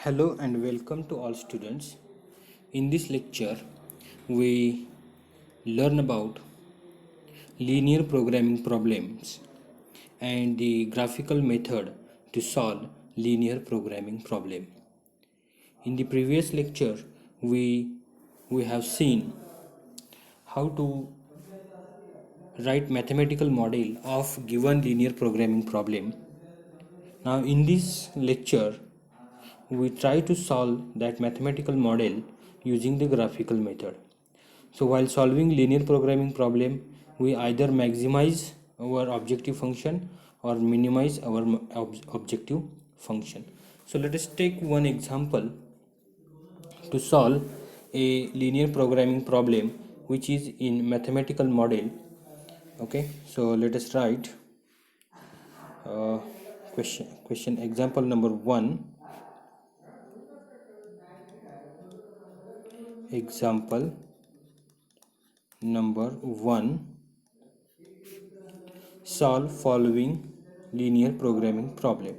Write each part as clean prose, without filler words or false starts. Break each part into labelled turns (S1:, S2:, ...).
S1: Hello and welcome to all students. In this lecture, we learn about linear programming problems and the graphical method to solve linear programming problem. In the previous lecture, we have seen how to write mathematical model of given linear programming problem. Now in this lecture, we try to solve that mathematical model using the graphical method. So while solving linear programming problem, we either maximize our objective function or minimize our objective function. So let us take one example to solve a linear programming problem which is in mathematical model. Okay, so let us write uh, question example number 1. Example number 1, solve following linear programming problem.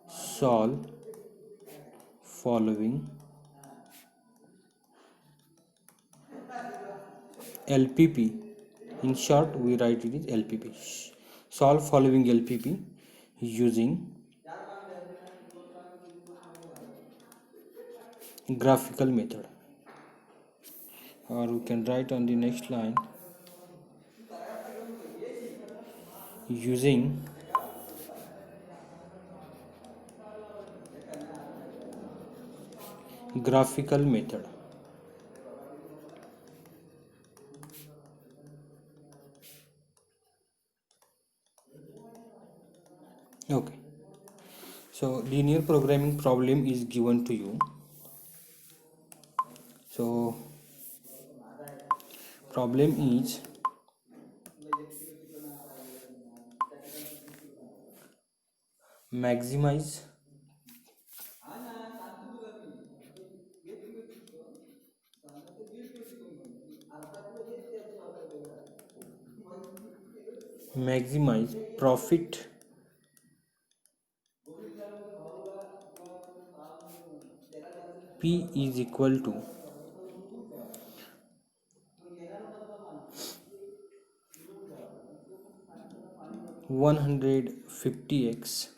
S1: Solve following LPP. In short, we write it as LPP. Solve following LPP using graphical method. Or we can write on the next line using graphical method. Okay, so linear programming problem is given to you. So problem is maximize profit P is equal to 150x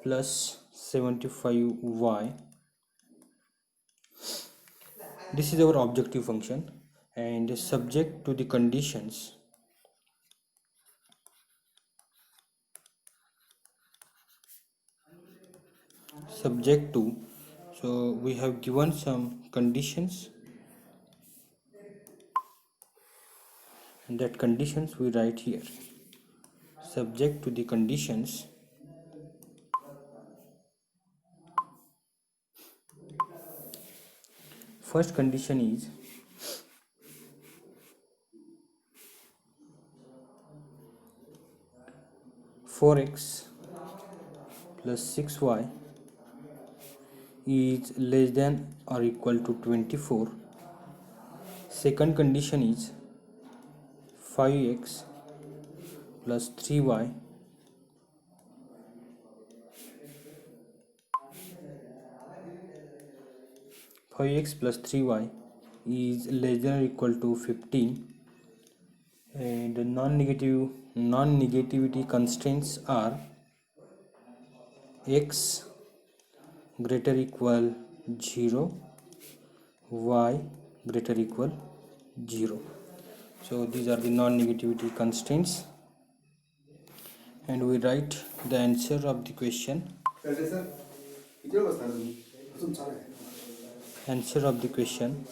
S1: plus 75y. This is our objective function and subject to the conditions subject to, so we have given some conditions and that conditions we write here. Subject to the conditions first condition is four x plus 6y is less than or equal to 24. Second condition is 5x plus 3y 5x plus 3y is less than or equal to 15, and the non-negativity constraints are x greater equal 0, y greater equal 0. So these are the non-negativity constraints, and we write the answer of the question. Answer of the question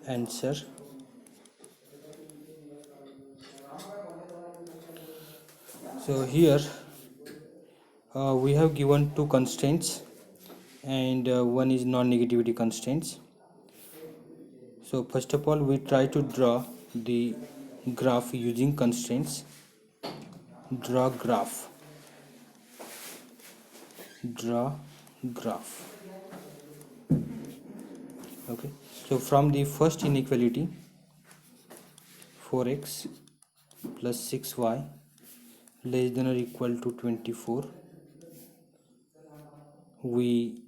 S1: answer so here we have given two constraints and one is non-negativity constraints. So first of all, we try to draw the graph using constraints. Draw graph. Okay, so from the first inequality 4x plus 6y less than or equal to 24, we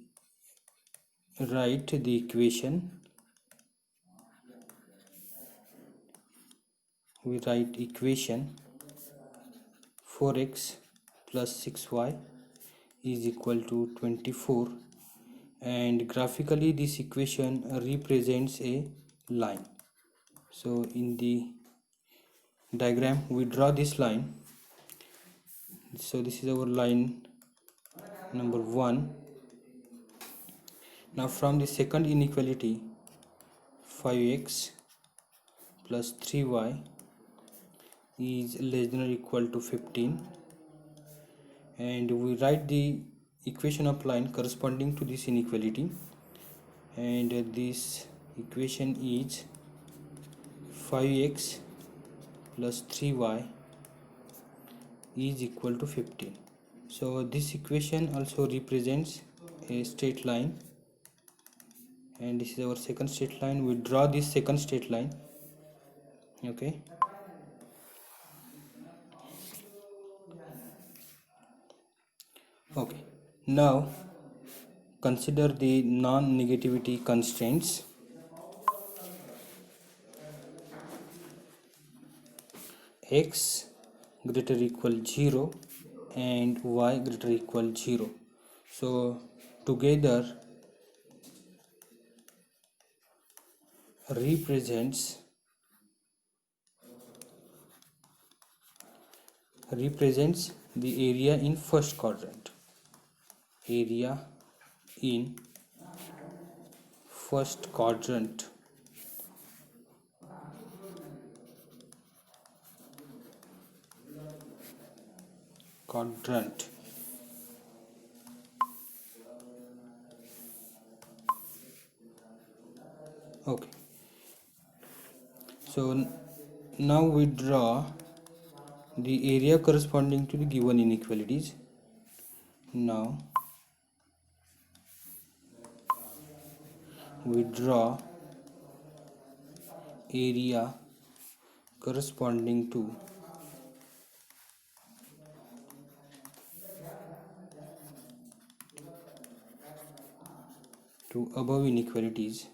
S1: write the equation 4x plus 6y is equal to 24, and graphically this equation represents a line. So in the diagram we draw this line. So this is our line number 1. Now from the second inequality, 5x plus 3y is less than or equal to 15, and we write the equation of line corresponding to this inequality, and this equation is 5x plus 3y is equal to 15. So this equation also represents a straight line, and this is our second straight line. We draw this second straight line. Okay, now consider the non-negativity constraints. X greater equal 0 and y greater equal 0. So together represents the area in first quadrant. Area in first quadrant. Okay, so now we draw the area corresponding to the given inequalities. Now we draw area corresponding to above inequalities.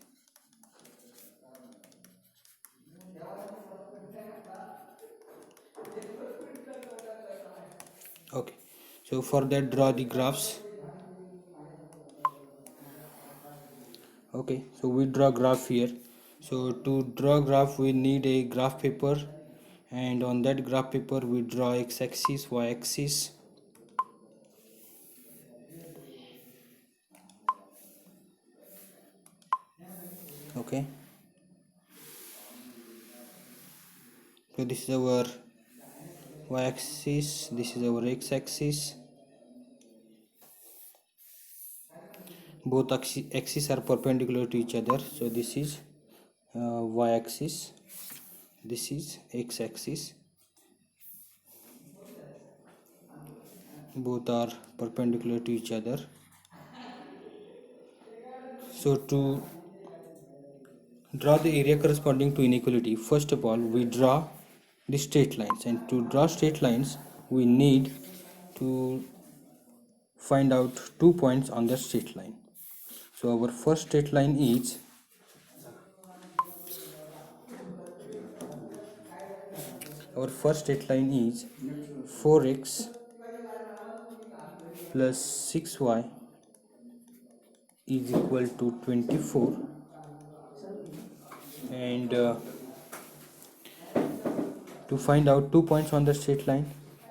S1: Okay, so for that draw the graphs. Okay, so we draw graph here. So to draw graph we need a graph paper, and on that graph paper we draw x-axis, y-axis. Okay, so this is our y-axis, this is our x-axis. Both axes are perpendicular to each other, so this is y-axis, this is x-axis. Both are perpendicular to each other. So to draw the area corresponding to inequality, first of all we draw the straight lines, and to draw straight lines we need to find out 2 points on the straight line. So our first straight line is 4x plus 6y is equal to 24, and to find out 2 points on the straight line,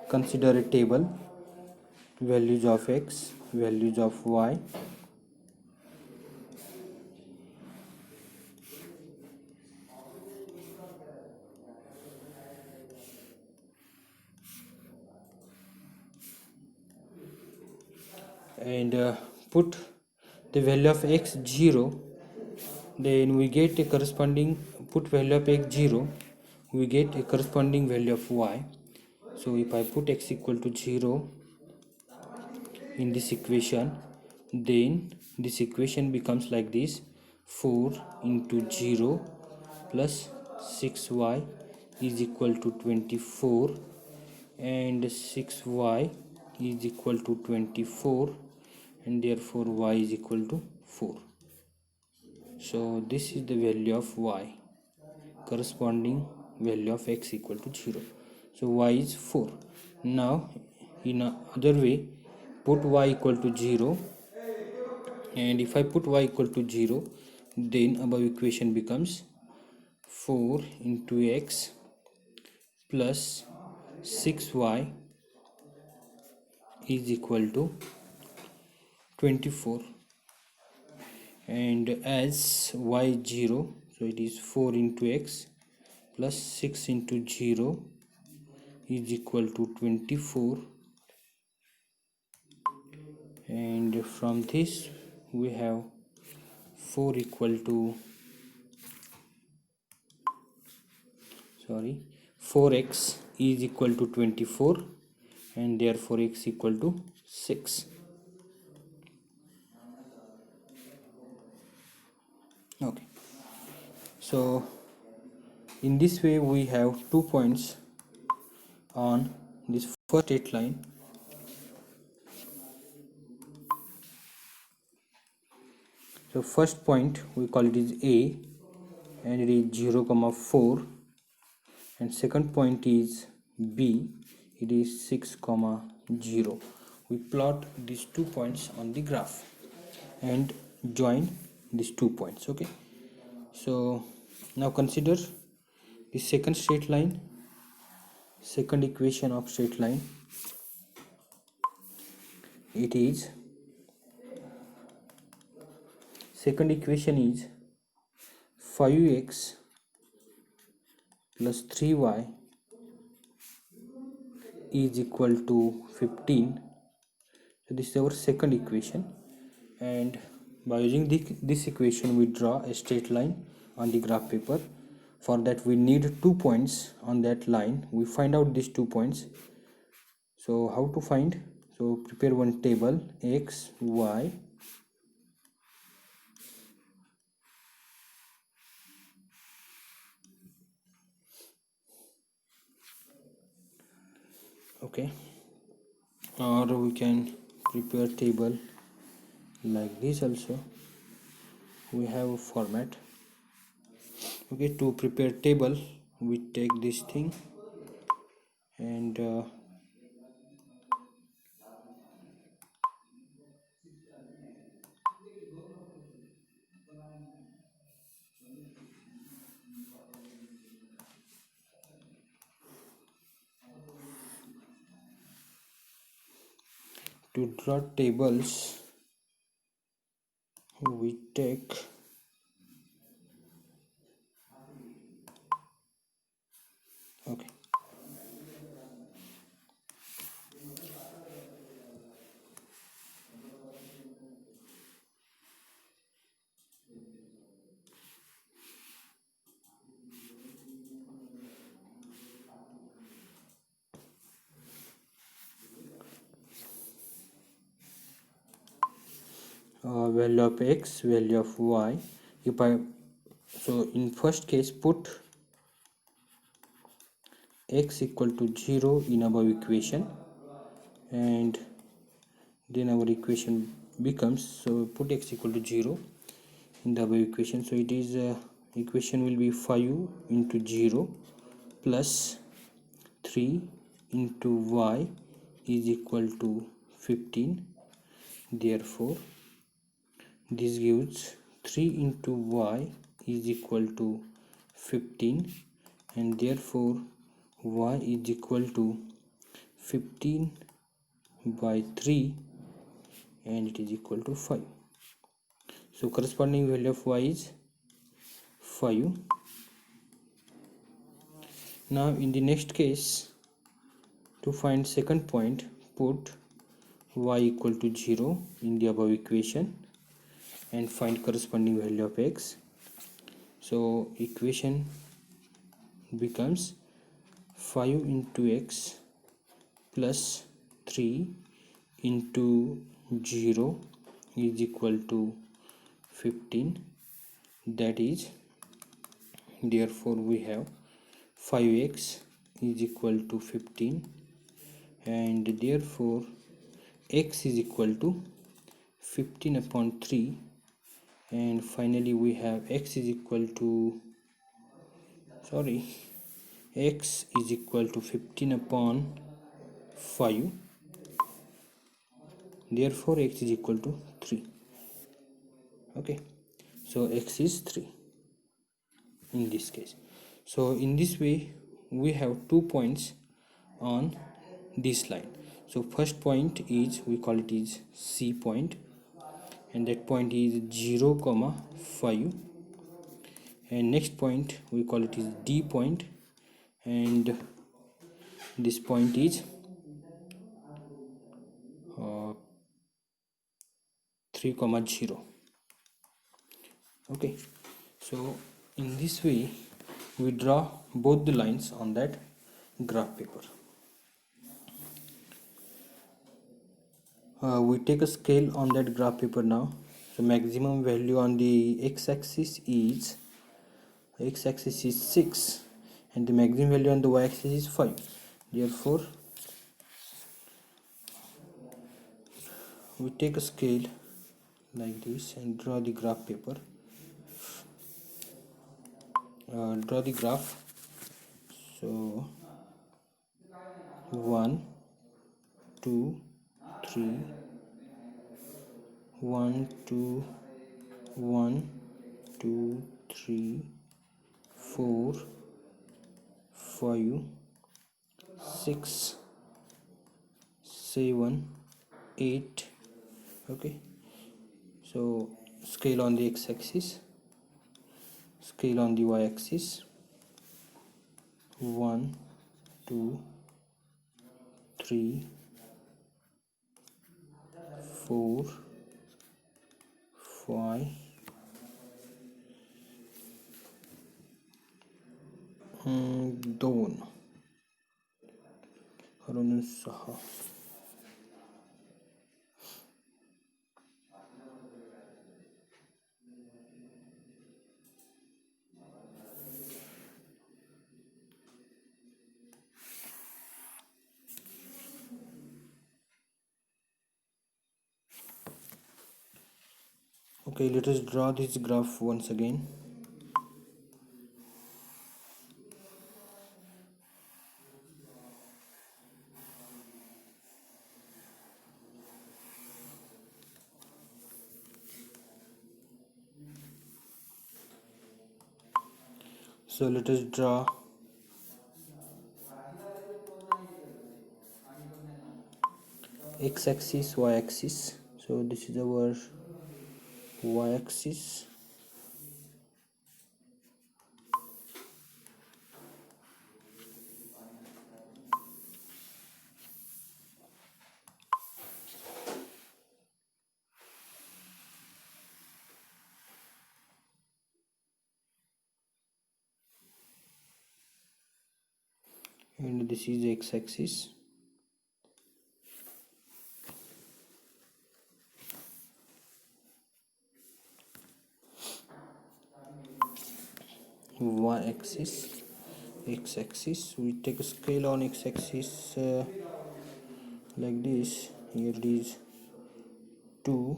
S1: consider a table: values of x, values of y. And put the value of x 0, then we get a corresponding, put value of x 0, we get a corresponding value of y. So if I put x equal to 0 in this equation, then this equation becomes like this: 4 into 0 plus 6y is equal to 24, and 6y is equal to 24, and therefore y is equal to 4. So this is the value of y, corresponding value of x equal to 0. So y is 4. Now in other way, put y equal to 0, and if I put y equal to 0, then above equation becomes 4 into x plus 6y is equal to 24, and as y is 0, so it is 4 into x plus 6 into 0 is equal to 24, and from this we have 4 equal to 4x is equal to 24, and therefore x equal to 6. Okay, so in this way we have 2 points on this first straight line. So first point we call it is A, and it is 0 comma 4, and second point is B, it is 6 comma 0. We plot these 2 points on the graph and join these 2 points. Okay, so now consider the second straight line, second equation of straight line. It is, second equation is 5x plus 3y is equal to 15. So this is our second equation, and by using this equation we draw a straight line on the graph paper. For that we need 2 points on that line. We find out these 2 points. So how to find? So prepare one table, x, y, okay, or we can prepare table like this also. We have a format. Okay, to prepare table we take this thing and to draw tables we take okay, value of x, value of y. If I, so in first case put x equal to 0 in above equation, and then our equation becomes, so put x equal to 0 in the above equation. So it is equation will be 5 into 0 plus 3 into y is equal to 15. Therefore this gives 3 into y is equal to 15, and therefore y is equal to 15 by 3, and it is equal to 5. So corresponding value of y is 5. Now in the next case, to find second point, put y equal to 0 in the above equation and find corresponding value of x. So equation becomes 5 into x plus 3 into 0 is equal to 15. That is, therefore we have 5x is equal to 15 and therefore x is equal to 15 upon 3, and finally we have x is equal to x is equal to 15 upon 5, therefore x is equal to 3. Okay, so x is 3 in this case. So in this way we have 2 points on this line. So first point is, we call it is C point, and that point is 0 comma 5, and next point we call it is D point, and this point is 3 comma 0. Okay, so in this way we draw both the lines on that graph paper. We take a scale on that graph paper now. So maximum value on the x-axis is 6, and the maximum value on the y-axis is 5. Therefore we take a scale like this and draw the graph paper. Draw the graph. So 1 2 3, 1 2 1 2 3 4 5 6 7 8. Okay, so scale on the x-axis, scale on the y-axis. 1 2 3 4 5 2 आणि 6. Okay, let us draw this graph once again. So let us draw x-axis, y-axis. So this is our y-axis, and this is x-axis. Y-axis, x-axis. We take a scale on x-axis like this. Here it is 2.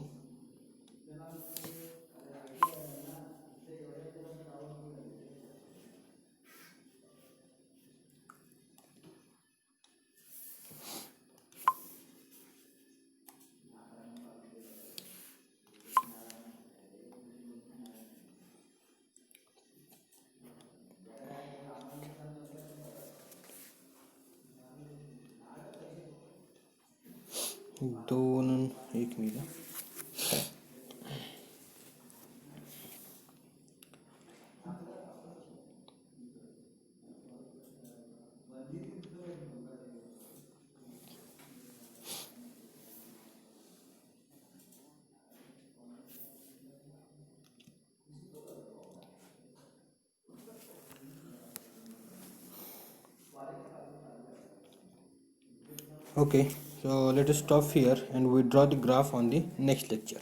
S1: एक मिला. Okay, so let us stop here and we draw the graph on the next lecture.